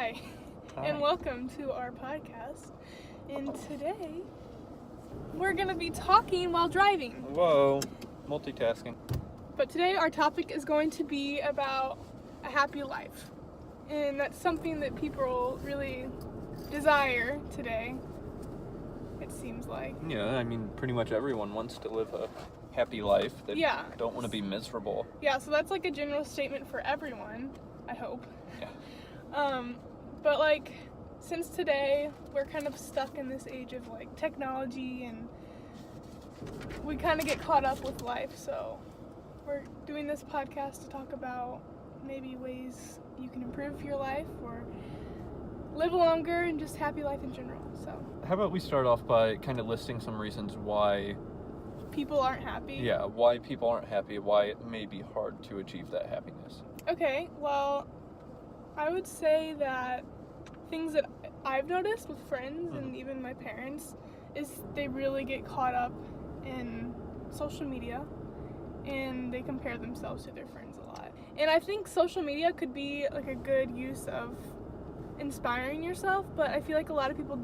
Hi, and welcome to our podcast. And today, we're going to be talking while driving. Whoa, multitasking. But today, our topic is going to be about a happy life. And that's something that people really desire today, it seems like. Yeah, I mean, pretty much everyone wants to live a happy life. They don't want to be miserable. Yeah, so that's like a general statement for everyone, I hope. Yeah. But like, since today, we're kind of stuck in this age of like technology and we kind of get caught up with life, so we're doing this podcast to talk about maybe ways you can improve your life or live longer and just happy life in general. So how about we start off by kind of listing some reasons why people aren't happy? Yeah, why people aren't happy, why it may be hard to achieve that happiness. Okay, well, I would say that things that I've noticed with friends and even my parents is they really get caught up in social media and they compare themselves to their friends a lot. And I think social media could be like a good use of inspiring yourself, but I feel like a lot of people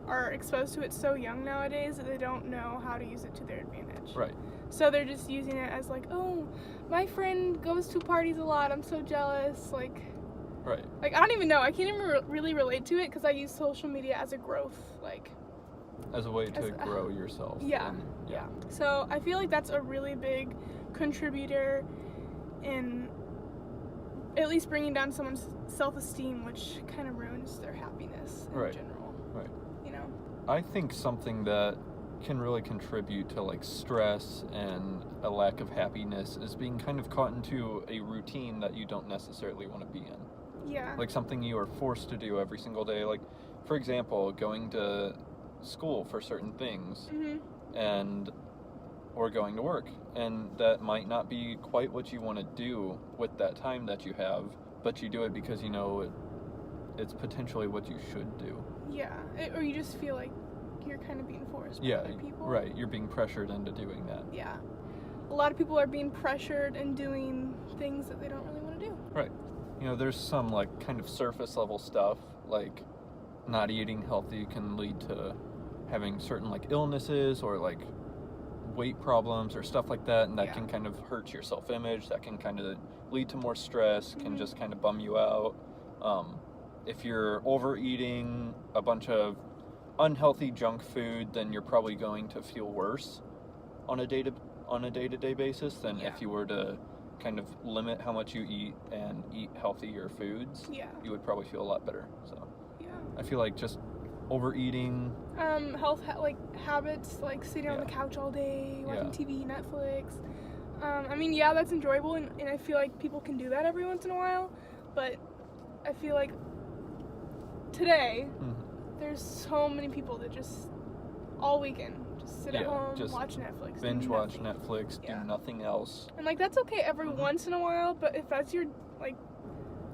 are exposed to it so young nowadays that they don't know how to use it to their advantage. Right. So they're just using it as like, oh, my friend goes to parties a lot, I'm so jealous, like... Right. Like, I don't even know. I can't even really relate to it because I use social media as a growth, like... As a way to grow yourself. Yeah. Yeah. So I feel like that's a really big contributor in at least bringing down someone's self-esteem, which kind of ruins their happiness in general. Right. You know? I think something that can really contribute to like stress and a lack of happiness is being kind of caught into a routine that you don't necessarily want to be in. Yeah. Like something you are forced to do every single day. Like, for example, going to school for certain things or going to work. And that might not be quite what you want to do with that time that you have, but you do it because you know it's potentially what you should do. Yeah. Or you just feel like you're kind of being forced by other people. Right. You're being pressured into doing that. Yeah. A lot of people are being pressured and doing things that they don't really want to do. Right. You know, there's some like kind of surface level stuff, like not eating healthy can lead to having certain like illnesses or like weight problems or stuff like that, and that can kind of hurt your self-image, that can kind of lead to more stress, can just kind of bum you out. If you're overeating a bunch of unhealthy junk food, then you're probably going to feel worse on a day-to-day basis than if you were to kind of limit how much you eat and eat healthier foods. You would probably feel a lot better. So I feel like just overeating, like habits, like sitting on the couch all day, watching TV, Netflix. I mean, that's enjoyable, and I feel like people can do that every once in a while, but I feel like today there's so many people that just all weekend just sit at home, just watch Netflix, binge watch Netflix, do nothing else. And like that's okay every once in a while, but if that's your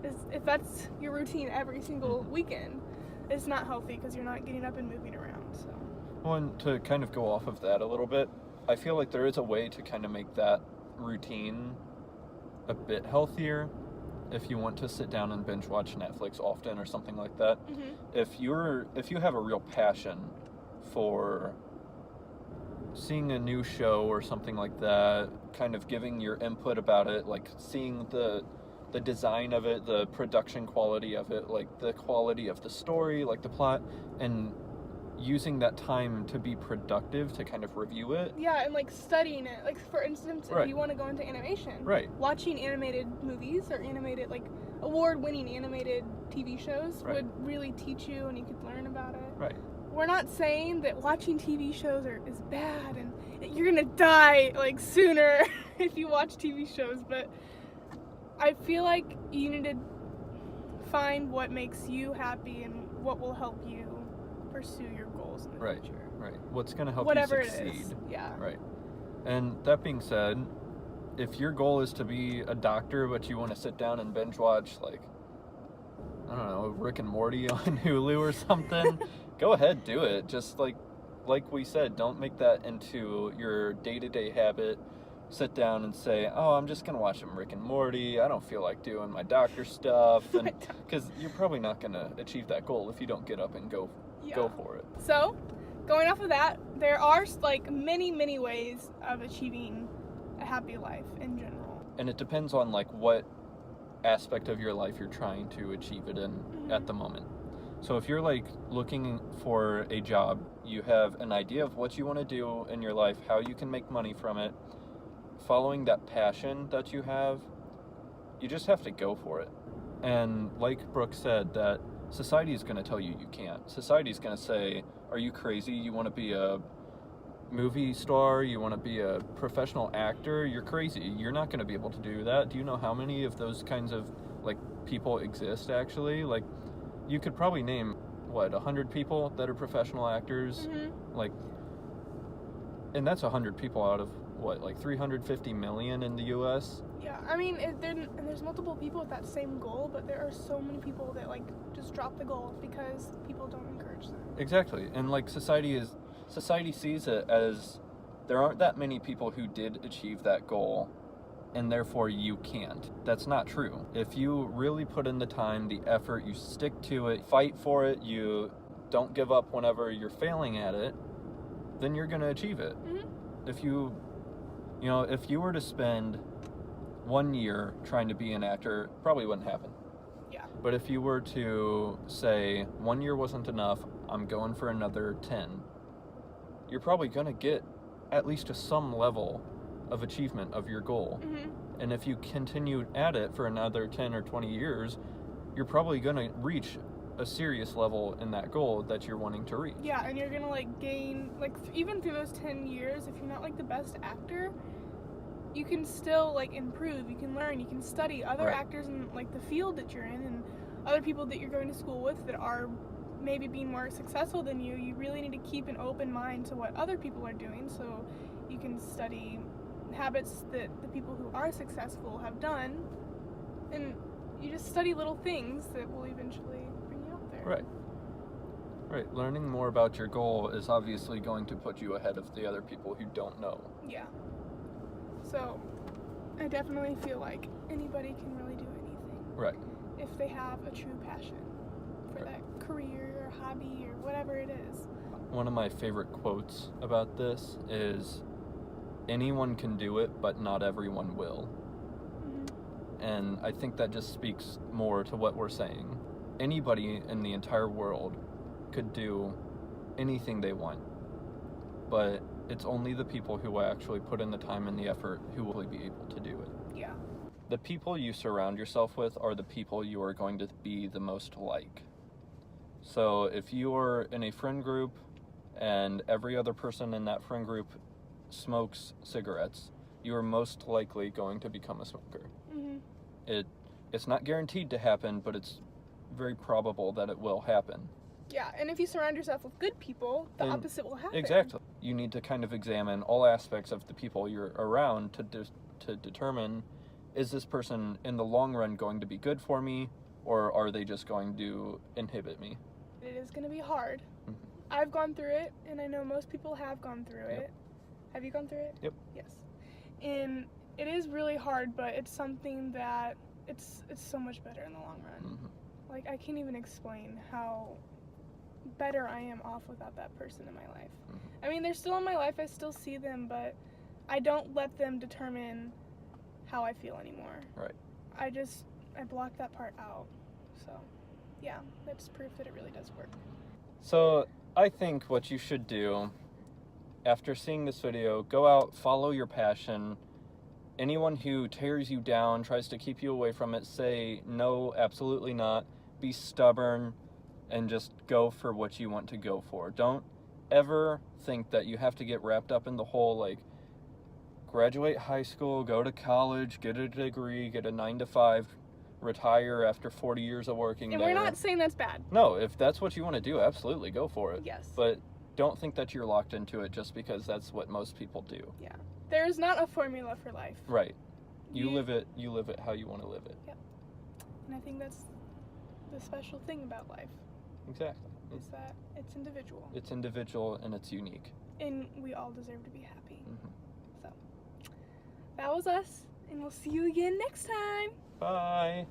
if that's your routine every single weekend, it's not healthy because you're not getting up and moving around. So. Well, and to kind of go off of that a little bit, I feel like there is a way to kind of make that routine a bit healthier. If you want to sit down and binge watch Netflix often or something like that, if you have a real passion for seeing a new show or something like that, kind of giving your input about it, like seeing the design of it, the production quality of it, like the quality of the story, like the plot, and using that time to be productive, to kind of review it. Yeah, and like studying it. Like for instance, if you want to go into animation, watching animated movies or animated, like award-winning animated TV shows would really teach you and you could learn about it. Right. We're not saying that watching TV shows is bad and you're gonna die like sooner if you watch TV shows, but I feel like you need to find what makes you happy and what will help you pursue your goals in the future. Right. What's going to help you succeed. It is. Yeah. Right. And that being said, if your goal is to be a doctor, but you want to sit down and binge watch, like, I don't know, Rick and Morty on Hulu or something, go ahead, do it. Just like we said, don't make that into your day-to-day habit. sit down and say, oh, I'm just going to watch some Rick and Morty. I don't feel like doing my doctor stuff. And because you're probably not going to achieve that goal if you don't get up and go for it. So, going off of that, there are like many ways of achieving a happy life in general. And it depends on like what aspect of your life you're trying to achieve it in at the moment. So if you're like looking for a job, you have an idea of what you want to do in your life, how you can make money from it, following that passion that you have, you just have to go for it. And like Brooke said, that society is going to tell you you can't. Society is going to say, are you crazy? You want to be a movie star? You want to be a professional actor? You're crazy. You're not going to be able to do that. Do you know how many of those kinds of like people exist actually? Like you could probably name 100 people that are professional actors. Like, and that's 100 people out of like 350 million in the US. Yeah, I mean, there's multiple people with that same goal, but there are so many people that like just drop the goal because people don't encourage them. Exactly. And like society sees it as there aren't that many people who did achieve that goal, and therefore you can't. That's not true. If you really put in the time, the effort, you stick to it, fight for it, you don't give up whenever you're failing at it, then you're going to achieve it. If you were to spend 1 year trying to be an actor, probably wouldn't happen. Yeah. But if you were to say 1 year wasn't enough, I'm going for another 10, you're probably going to get at least to some level of achievement of your goal. And if you continue at it for another 10 or 20 years, you're probably going to reach a serious level in that goal that you're wanting to reach. Yeah, and you're going to like gain, like even through those 10 years, if you're not like the best actor, you can still like improve, you can learn, you can study other actors in like the field that you're in and other people that you're going to school with that are maybe being more successful than you. You really need to keep an open mind to what other people are doing so you can study habits that the people who are successful have done, and you just study little things that will eventually bring you out there. Right. Learning more about your goal is obviously going to put you ahead of the other people who don't know. Yeah. So, I definitely feel like anybody can really do anything. Right. If they have a true passion for that career or hobby or whatever it is. One of my favorite quotes about this is, anyone can do it, but not everyone will. And I think that just speaks more to what we're saying. Anybody in the entire world could do anything they want, but it's only the people who actually put in the time and the effort who will be able to do it. Yeah. The people you surround yourself with are the people you are going to be the most like. So if you're in a friend group and every other person in that friend group smokes cigarettes, you are most likely going to become a smoker. It's not guaranteed to happen, but it's very probable that it will happen. Yeah, and if you surround yourself with good people, the opposite will happen. Exactly. You need to kind of examine all aspects of the people you're around to determine, is this person in the long run going to be good for me, or are they just going to inhibit me? It is going to be hard. I've gone through it, and I know most people have gone through it. Have you gone through it? Yep. Yes. And it is really hard, but it's something that it's so much better in the long run. Like, I can't even explain how better I am off without that person in my life. I mean, they're still in my life, I still see them, but I don't let them determine how I feel anymore. Right. I block that part out. So, yeah, that's proof that it really does work. So, I think what you should do after seeing this video, go out, follow your passion. Anyone who tears you down, tries to keep you away from it, say no, absolutely not. Be stubborn and just go for what you want to go for. Don't ever think that you have to get wrapped up in the whole, like, graduate high school, go to college, get a degree, get a 9-to-5, retire after 40 years of working and there. we're not saying that's bad. No, if that's what you want to do, absolutely go for it. Yes. But don't think that you're locked into it just because that's what most people do. Yeah. There is not a formula for life. Right. You live it how you want to live it. Yep. And I think that's the special thing about life. Exactly. Is that it's individual. It's individual and it's unique. And we all deserve to be happy. So, that was us, and we'll see you again next time. Bye.